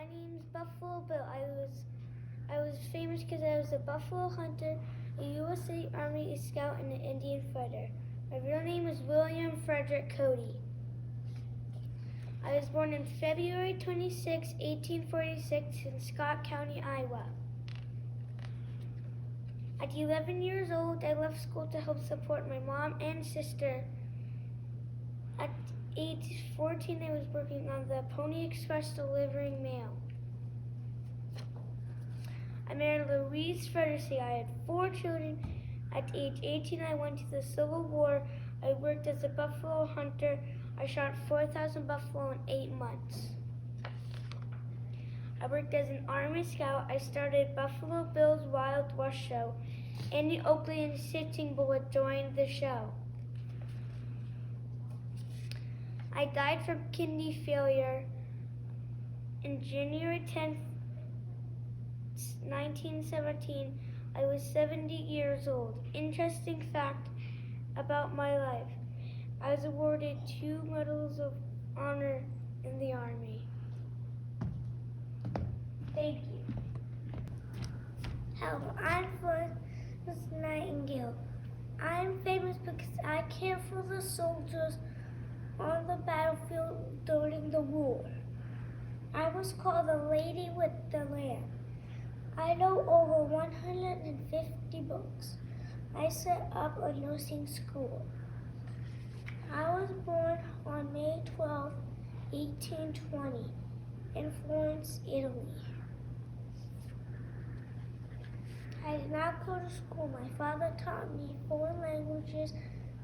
My name's Buffalo Bill. I was famous because I was a buffalo hunter, a USA Army Scout, and an Indian fighter. My real name is William Frederick Cody. I was born on February 26, 1846 in Scott County, Iowa. At 11 years old, I left school to help support my mom and sister. At age 14, I was working on the Pony Express delivering mail. I married Louise Frederick. I had 4 children. At age 18, I went to the Civil War. I worked as a buffalo hunter. I shot 4,000 buffalo in 8 months. I worked as an Army Scout. I started Buffalo Bill's Wild West show. Andy Oakley and Sitting Bull joined the show. I died from kidney failure on January 10th, 1917. I was 70 years old. Interesting fact about my life. I was awarded 2 Medals of Honor in the Army. Thank you. Hello, I'm Florence Nightingale. I'm famous because I cared for the soldiers on the battlefield during the war. I was called the Lady with the Lamb. I know over 150 books. I set up a nursing school. I was born on May 12, 1820, in Florence, Italy. I did not go to school. My father taught me 4 languages,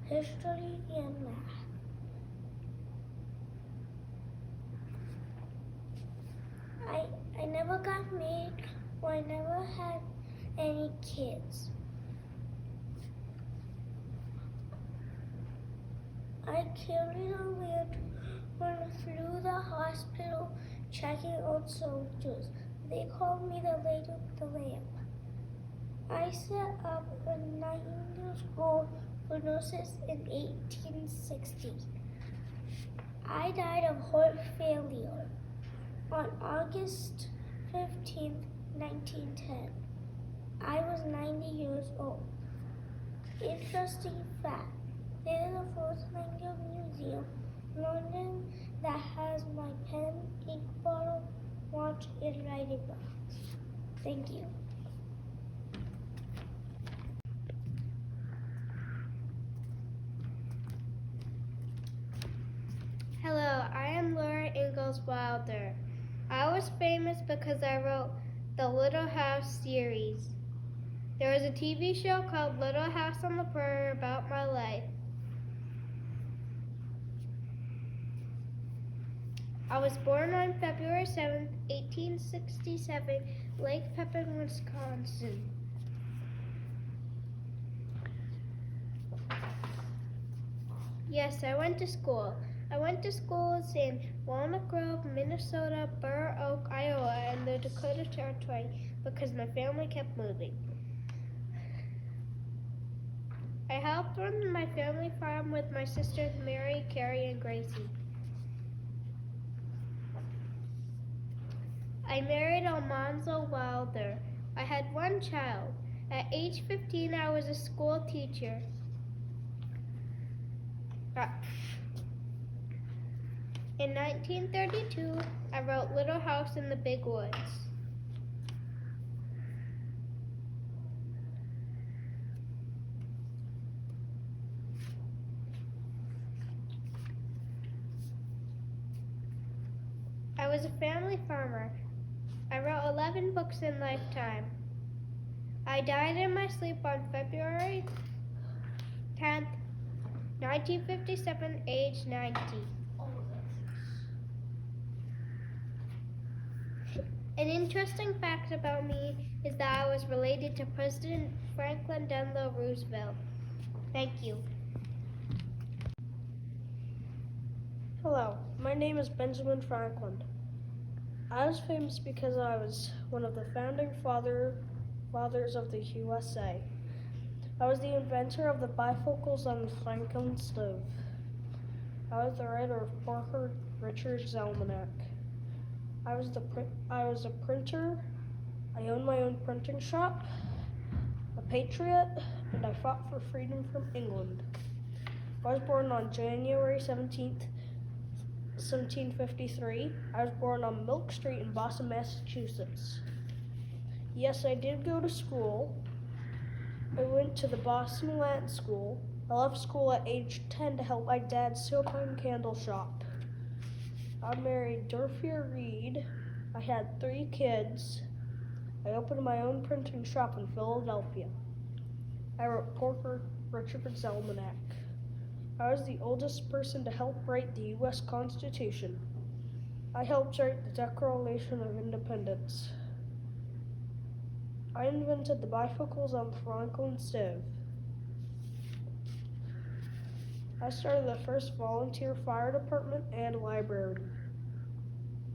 history, and math. I never got married, or I never had any kids. I carried a lantern through the hospital checking on soldiers. They called me the Lady with the Lamp. I set up a nightingale school for nurses in 1860. I died of heart failure on August 15, 1910. I was 90 years old. Interesting fact, there is a Florence Nightingale Museum in London that has my pen, ink bottle, watch, and writing box. Thank you. Hello, I am Laura Ingalls Wilder. I was famous because I wrote the Little House series. There was a TV show called Little House on the Prairie about my life. I was born on February 7th, 1867, Lake Pepin, Wisconsin. Yes, I went to school. I went to schools in Walnut Grove, Minnesota, Burr Oak, Iowa, and the Dakota Territory because my family kept moving. I helped run my family farm with my sisters Mary, Carrie, and Gracie. I married Almanzo Wilder. I had 1 child. At age 15, I was a school teacher. In 1932, I wrote Little House in the Big Woods. I was a family farmer. I wrote 11 books in lifetime. I died in my sleep on February 10th, 1957, age 90. An interesting fact about me is that I was related to President Franklin Delano Roosevelt. Thank you. Hello, my name is Benjamin Franklin. I was famous because I was one of the founding fathers of the USA. I was the inventor of the bifocals on the Franklin stove. I was the writer of Parker Richard's Almanac. I was a printer. I owned my own printing shop, a patriot, and I fought for freedom from England. I was born on January 17th, 1753. I was born on Milk Street in Boston, Massachusetts. Yes, I did go to school. I went to the Boston Latin School. I left school at age 10 to help my dad's silk-hung candle shop. I married Dorothea Reed. I had 3 kids. I opened my own printing shop in Philadelphia. I wrote Porter Richard's Almanac. I was the oldest person to help write the U.S. Constitution. I helped write the Declaration of Independence. I invented the bifocals on the Franklin stove. I started the first volunteer fire department and library.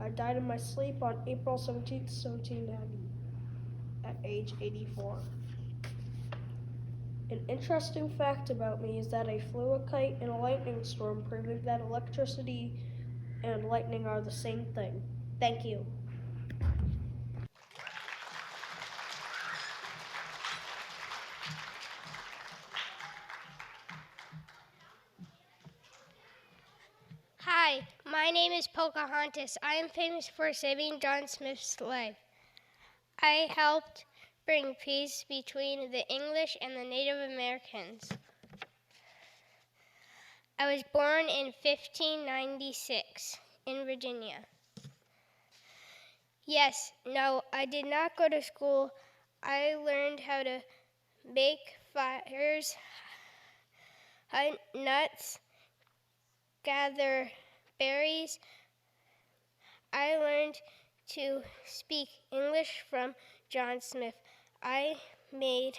I died in my sleep on April 17, 1790, at age 84. An interesting fact about me is that I flew a kite in a lightning storm, proving that electricity and lightning are the same thing. Thank you. Hi, my name is Pocahontas. I am famous for saving John Smith's life. I helped bring peace between the English and the Native Americans. I was born in 1596 in Virginia. Yes, no, I did not go to school. I learned how to make fires, hunt nuts, gather berries. I learned to speak English from John Smith. I learned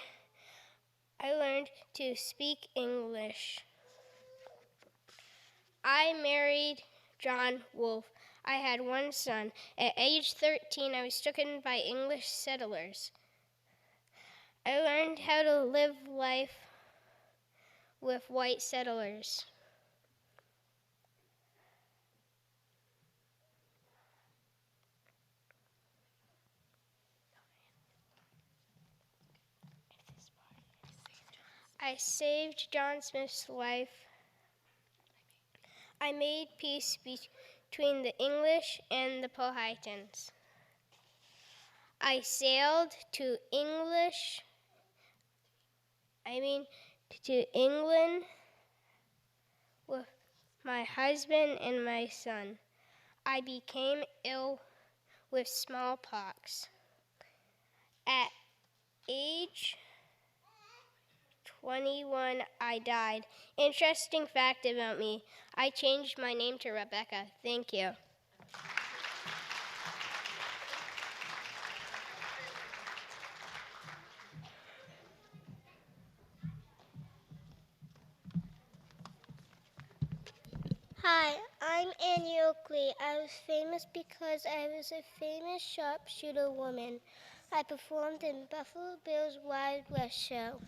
to speak English. I married John Wolfe. I had 1 son. At age 13, I was taken by English settlers. I learned how to live life with white settlers. I saved John Smith's life. I made peace between the English and the Powhatans. I sailed to England with my husband and my son. I became ill with smallpox. At age 21, I died. Interesting fact about me, I changed my name to Rebecca. Thank you. Hi, I'm Annie Oakley. I was famous because I was a famous sharpshooter woman. I performed in Buffalo Bill's Wild West show.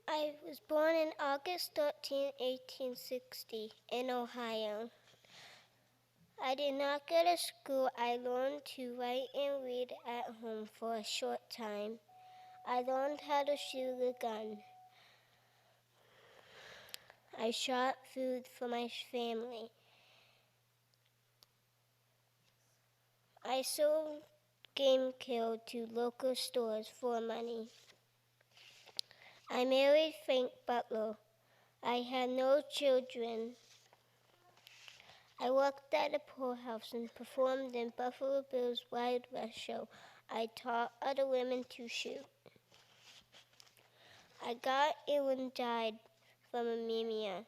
I was born on August 13, 1860, in Ohio. I did not go to school. I learned to write and read at home for a short time. I learned how to shoot a gun. I shot food for my family. I sold game killed to local stores for money. I married Frank Butler. I had no children. I worked at a poorhouse and performed in Buffalo Bill's Wild West show. I taught other women to shoot. I got ill and died from anemia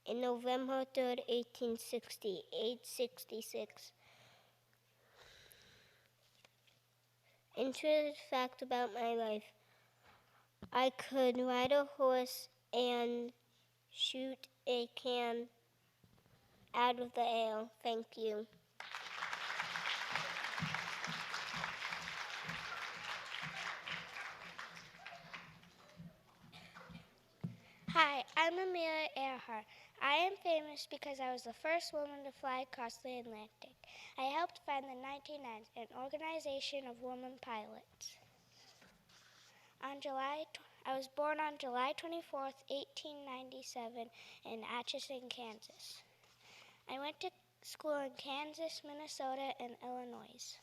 on November 3rd, 1860, age 66. Interesting fact about my life. I could ride a horse and shoot a can out of the air. Thank you. Hi, I'm Amelia Earhart. I am famous because I was the first woman to fly across the Atlantic. I helped found the 99th, an organization of women pilots. I was born on July 24th, 1897 in Atchison, Kansas. I went to school in Kansas, Minnesota, and Illinois.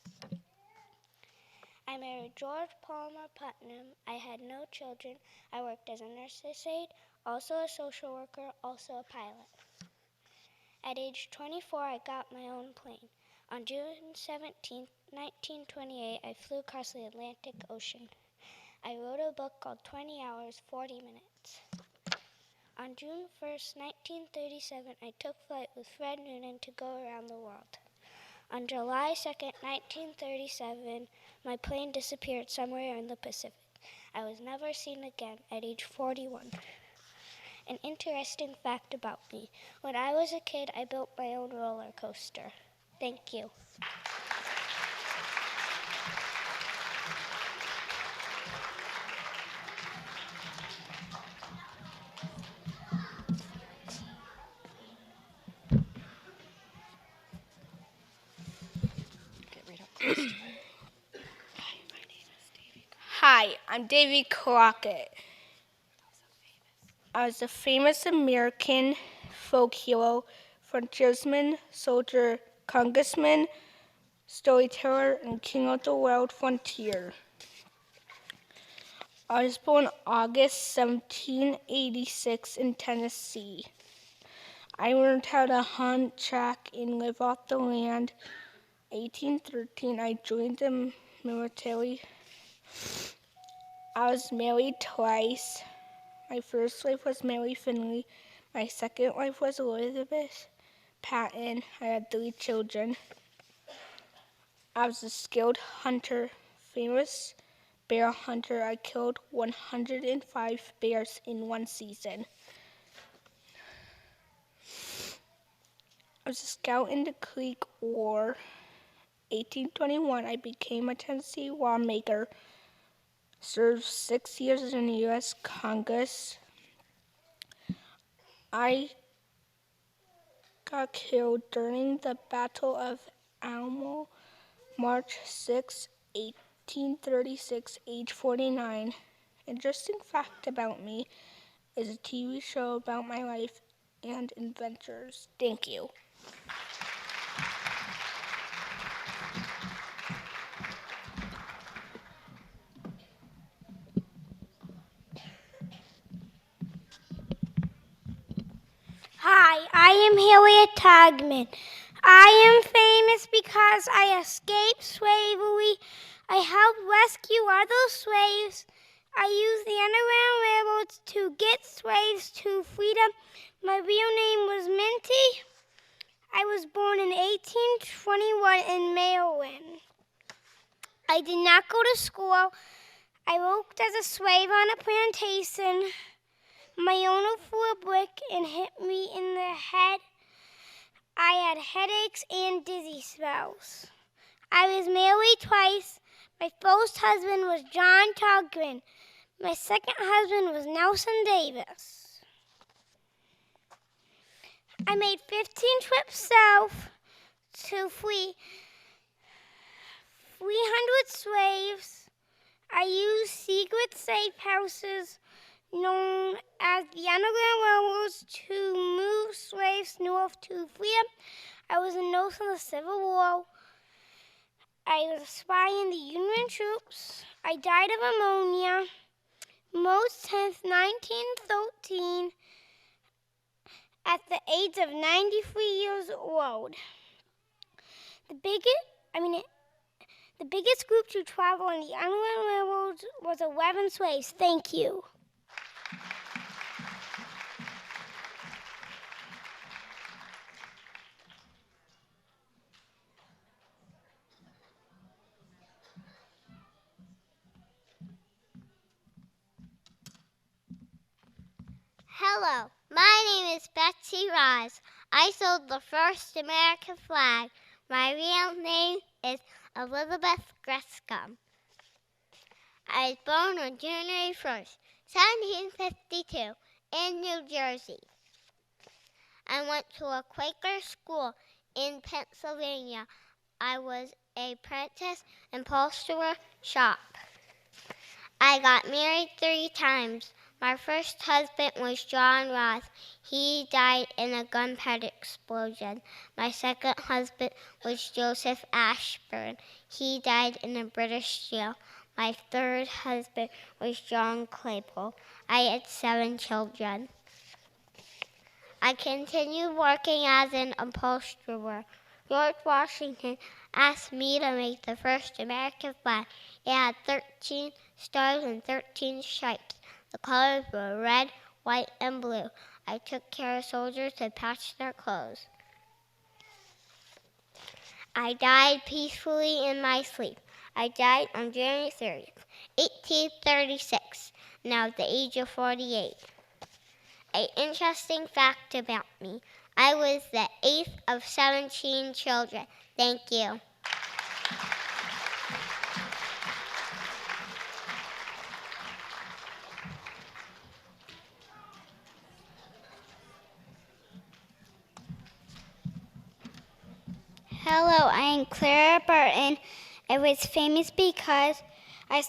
I married George Palmer Putnam. I had no children. I worked as a nurse's aide, also a social worker, also a pilot. At age 24, I got my own plane. On June 17, 1928, I flew across the Atlantic Ocean. I wrote a book called 20 Hours, 40 Minutes. On June 1st, 1937, I took flight with Fred Noonan to go around the world. On July 2nd, 1937, my plane disappeared somewhere in the Pacific. I was never seen again at age 41. An interesting fact about me. When I was a kid, I built my own roller coaster. Thank you. Hi, I'm Davy Crockett. I was a famous American folk hero, frontiersman, soldier, congressman, storyteller, and king of the wild frontier. I was born August 1786 in Tennessee. I learned how to hunt, track, and live off the land. 1813, I joined the military. I was married twice. My first wife was Mary Finley. My second wife was Elizabeth Patton. I had 3 children. I was a skilled hunter, famous bear hunter. I killed 105 bears in one season. I was a scout in the Creek War. 1821, I became a Tennessee lawmaker. Served 6 years in the U.S. Congress. I got killed during the Battle of Alamo, March 6, 1836, age 49. Interesting fact about me is a TV show about my life and adventures. Thank you. Hi, I am Harriet Tagman. I am famous because I escaped slavery. I helped rescue other slaves. I used the Underground Railroads to get slaves to freedom. My real name was Minty. I was born in 1821 in Maryland. I did not go to school. I worked as a slave on a plantation. My owner threw a brick and hit me in the head. I had headaches and dizzy spells. I was married twice. My first husband was John Tugman. My second husband was Nelson Davis. I made 15 trips south to free 300 slaves. I used secret safe houses known as the Underground Railroads to move slaves north to freedom. I was a nurse in the Civil War. I was a spy in the Union troops. I died of pneumonia March 10th, 1913, at the age of 93 years old. The biggest group to travel on the Underground Railroads was 11 slaves. Thank you. Hello, my name is Betsy Ross. I sold the first American flag. My real name is Elizabeth Grescom. I was born on January 1st, 1752 in New Jersey. I went to a Quaker school in Pennsylvania. I was an apprentice in upholsterer shop. I got married 3 times. My first husband was John Ross. He died in a gunpowder explosion. My second husband was Joseph Ashburn. He died in a British jail. My third husband was John Claypole. I had 7 children. I continued working as an upholsterer. George Washington asked me to make the first American flag. It had 13 stars and 13 stripes. The colors were red, white, and blue. I took care of soldiers to patch their clothes. I died peacefully in my sleep. I died on January 30th, 1836, now at the age of 48. An interesting fact about me: I was the 8th of 17 children. Thank you. Hello, I am Clara Burton. I was famous because I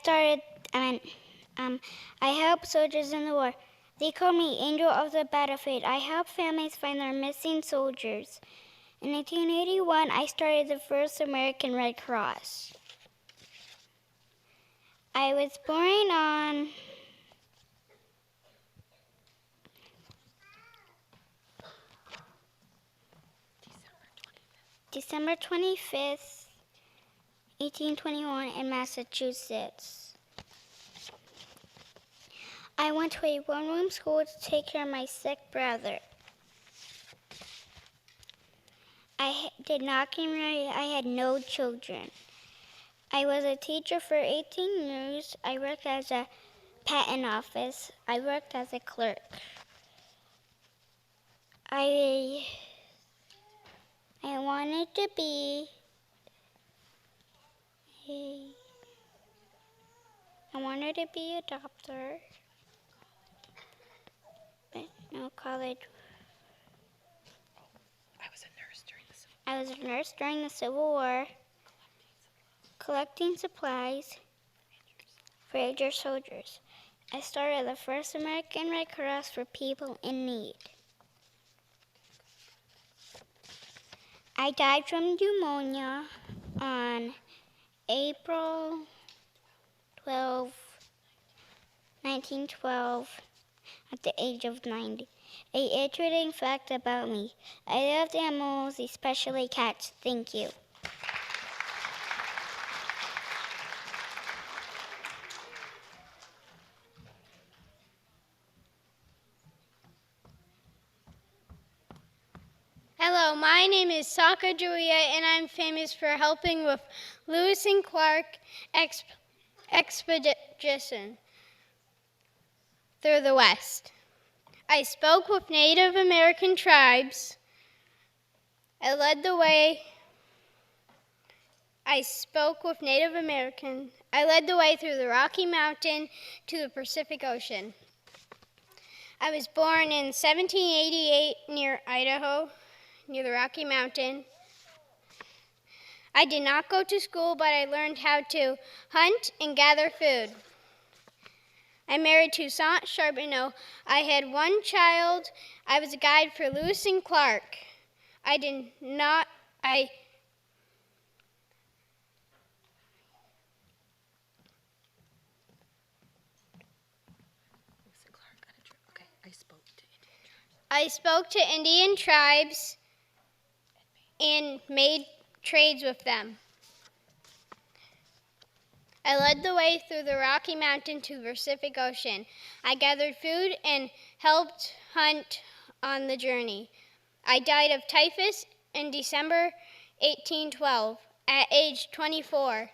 helped soldiers in the war. They called me Angel of the Battlefield. I helped families find their missing soldiers. In 1981, I started the first American Red Cross. I was born on December 25th, 1821 in Massachusetts. I went to a one-room school to take care of my sick brother. I did not get married. I had no children. I was a teacher for 18 years. I worked as a patent office. I worked as a clerk. I wanted to be a doctor, but no college. I was a nurse during the Civil War, collecting supplies for injured soldiers. I started the first American Red Cross for people in need. I died from pneumonia on April 12, 1912, at the age of 90. An interesting fact about me: I love animals, especially cats. Thank you. Hello, my name is Saka Julia, and I'm famous for helping with Lewis and Clark expedition through the West. I spoke with Native American tribes. I led the way through the Rocky Mountain to the Pacific Ocean. I was born in 1788 near Idaho, near the Rocky Mountain. I did not go to school, but I learned how to hunt and gather food. I married Toussaint Charbonneau. I had 1 child. I was a guide for Lewis and Clark. I spoke to Indian tribes and made trades with them. I led the way through the Rocky Mountain to the Pacific Ocean. I gathered food and helped hunt on the journey. I died of typhus in December 1812 at age 24.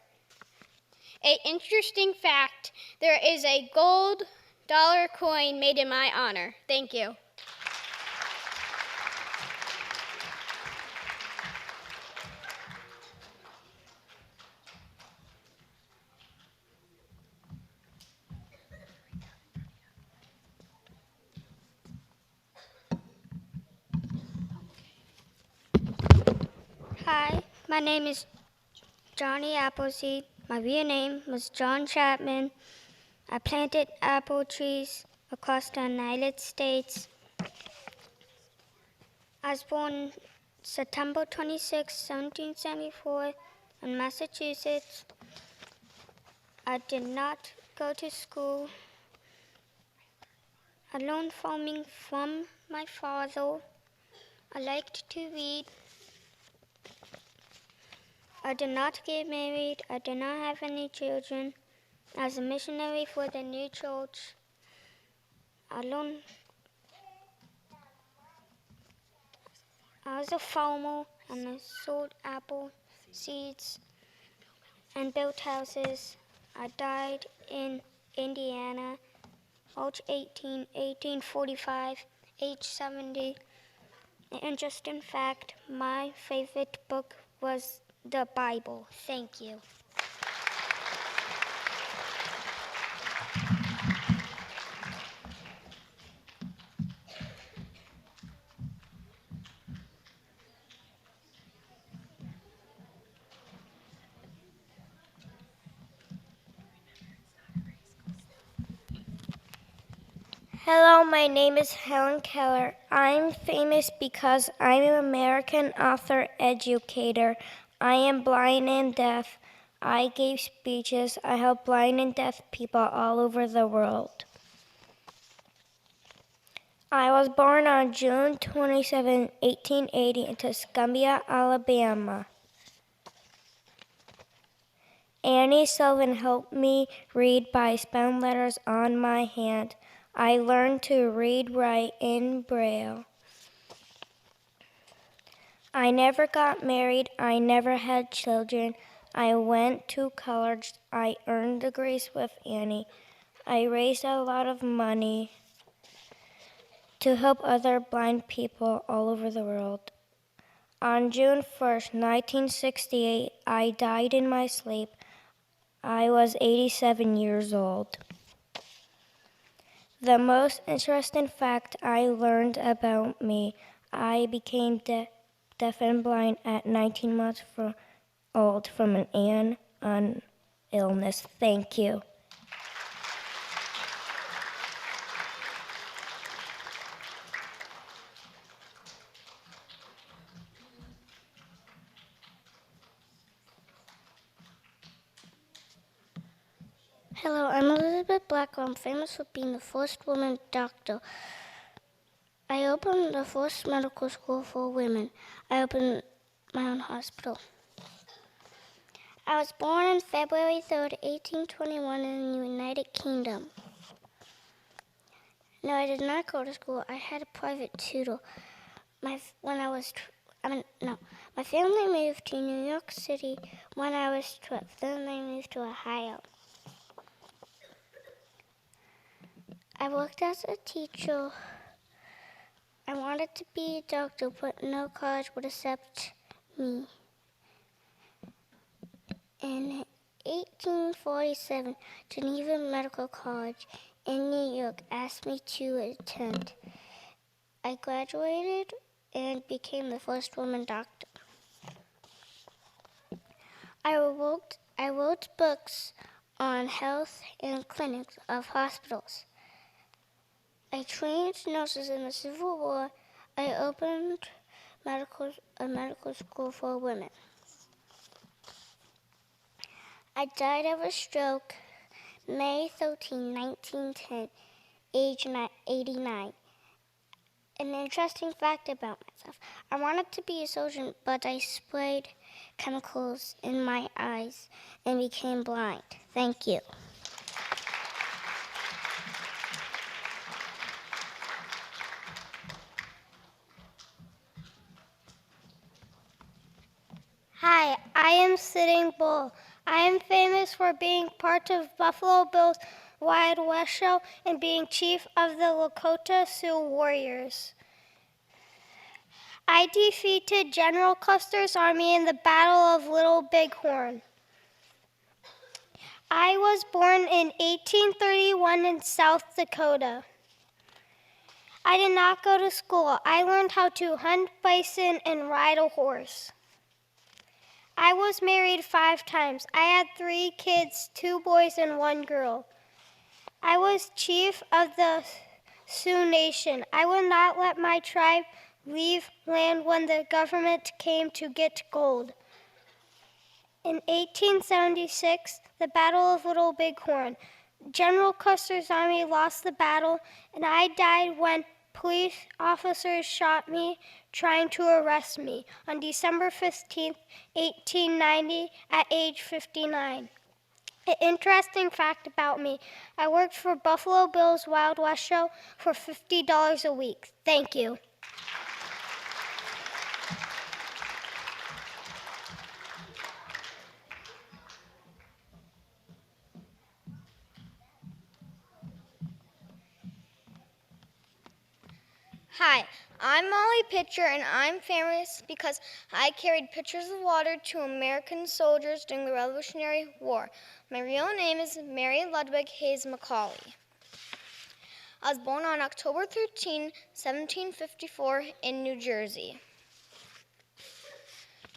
An interesting fact: there is a gold dollar coin made in my honor. Thank you. Hi, my name is Johnny Appleseed. My real name was John Chapman. I planted apple trees across the United States. I was born September 26, 1774 in Massachusetts. I did not go to school. I learned farming from my father. I liked to read. I did not get married. I did not have any children. I was a missionary for the new church. I was a farmer and I sold apple seeds and built houses. I died in Indiana, March 18, 1845, age 70. An interesting fact, my favorite book was the Bible. Thank you. Hello, my name is Helen Keller. I'm famous because I'm an American author educator. I am blind and deaf. I gave speeches. I help blind and deaf people all over the world. I was born on June 27, 1880 in Tuscumbia, Alabama. Annie Sullivan helped me read by spelling letters on my hand. I learned to read, write in Braille. I never got married. I never had children. I went to college. I earned degrees with Annie. I raised a lot of money to help other blind people all over the world. On June 1st, 1968, I died in my sleep. I was 87 years old. The most interesting fact I learned about me, I became deaf and blind at 19 months old from an illness. Thank you. Hello, I'm Elizabeth Blackwell. I'm famous for being the first woman doctor. I opened the first medical school for women. I opened my own hospital. I was born on February 3rd, 1821 in the United Kingdom. No, I did not go to school. I had a private tutor. My family moved to New York City when I was 12. Then they moved to Ohio. I worked as a teacher. I wanted to be a doctor, but no college would accept me. In 1847, Geneva Medical College in New York asked me to attend. I graduated and became the first woman doctor. I wrote books on health and clinics of hospitals. I trained nurses in the Civil War. I opened a medical school for women. I died of a stroke May 13, 1910, age 89. An interesting fact about myself. I wanted to be a surgeon, but I sprayed chemicals in my eyes and became blind. Thank you. Hi, I am Sitting Bull. I am famous for being part of Buffalo Bill's Wild West show and being chief of the Lakota Sioux Warriors. I defeated General Custer's army in the Battle of Little Bighorn. I was born in 1831 in South Dakota. I did not go to school. I learned how to hunt bison and ride a horse. I was married 5 times. I had 3 kids, 2 boys and 1 girl. I was chief of the Sioux Nation. I would not let my tribe leave land when the government came to get gold. In 1876, the Battle of Little Bighorn. General Custer's army lost the battle, and I died when police officers shot me trying to arrest me on December 15, 1890, at age 59. An interesting fact about me, I worked for Buffalo Bill's Wild West show for $50 a week. Thank you. Hi, I'm Molly Pitcher, and I'm famous because I carried pitchers of water to American soldiers during the Revolutionary War. My real name is Mary Ludwig Hayes Macaulay. I was born on October 13, 1754 in New Jersey.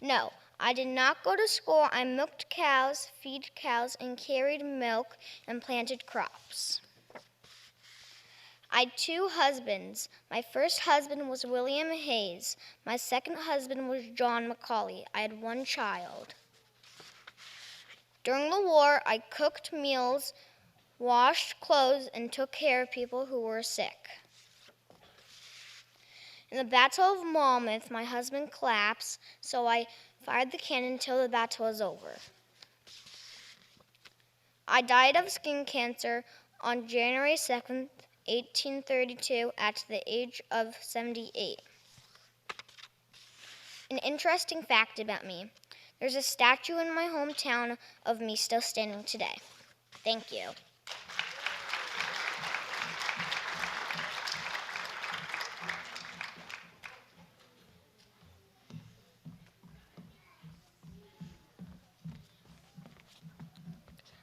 No, I did not go to school. I milked cows, feed cows, and carried milk and planted crops. I had 2 husbands. My first husband was William Hayes. My second husband was John Macaulay. I had 1 child. During the war, I cooked meals, washed clothes, and took care of people who were sick. In the Battle of Monmouth, my husband collapsed, so I fired the cannon until the battle was over. I died of skin cancer on January 2nd, 1832, at the age of 78. An interesting fact about me, there's a statue in my hometown of me still standing today. Thank you.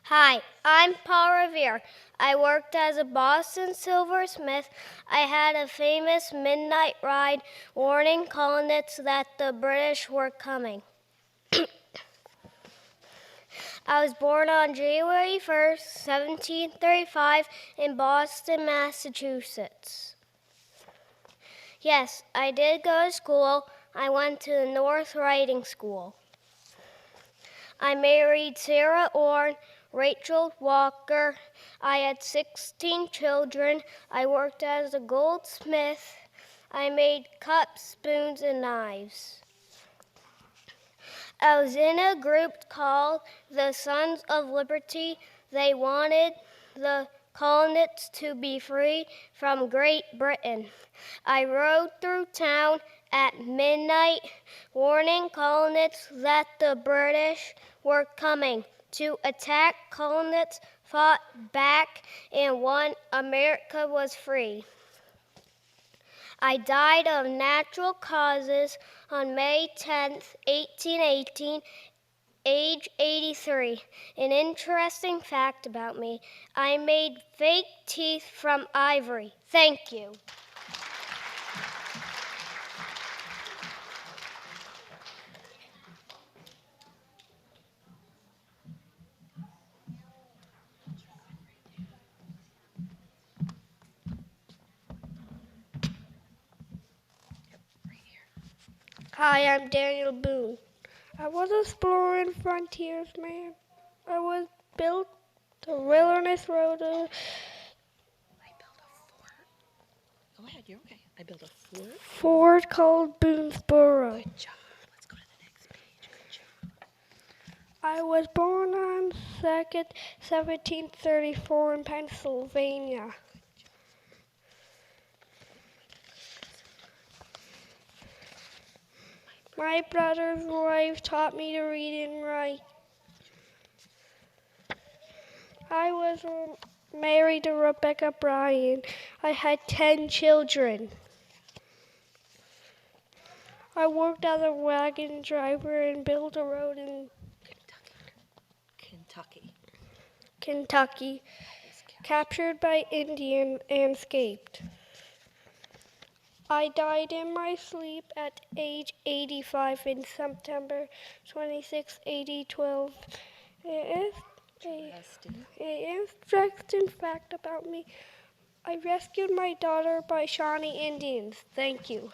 Hi, I'm Paul Revere. I worked as a Boston silversmith. I had a famous midnight ride warning colonists that the British were coming. I was born on January 1st, 1735 in Boston, Massachusetts. Yes, I did go to school. I went to the North Riding School. I married Sarah Orne, Rachel Walker. I had 16 children. I worked as a goldsmith. I made cups, spoons, and knives. I was in a group called the Sons of Liberty. They wanted the colonists to be free from Great Britain. I rode through town at midnight, warning colonists that the British were coming to attack. Colonists fought back and won. America was free. I died of natural causes on May 10th, 1818, age 83. An interesting fact about me, I made fake teeth from ivory. Thank you. Hi, I'm Daniel Boone. I was an explorer and frontiersman. I was built the wilderness road. I built a fort. Go ahead, you're okay. I built a fort. Fort called Boonesboro. Good job. Let's go to the next page. Good job. I was born on 2nd, 1734 in Pennsylvania. My brother's wife taught me to read and write. I was married to Rebecca Bryan. I had 10 children. I worked as a wagon driver and built a road in Kentucky. Captured by Indians and escaped. I died in my sleep at age 85 in September 26, 1812. It is interesting fact about me. I rescued my daughter by Shawnee Indians. Thank you.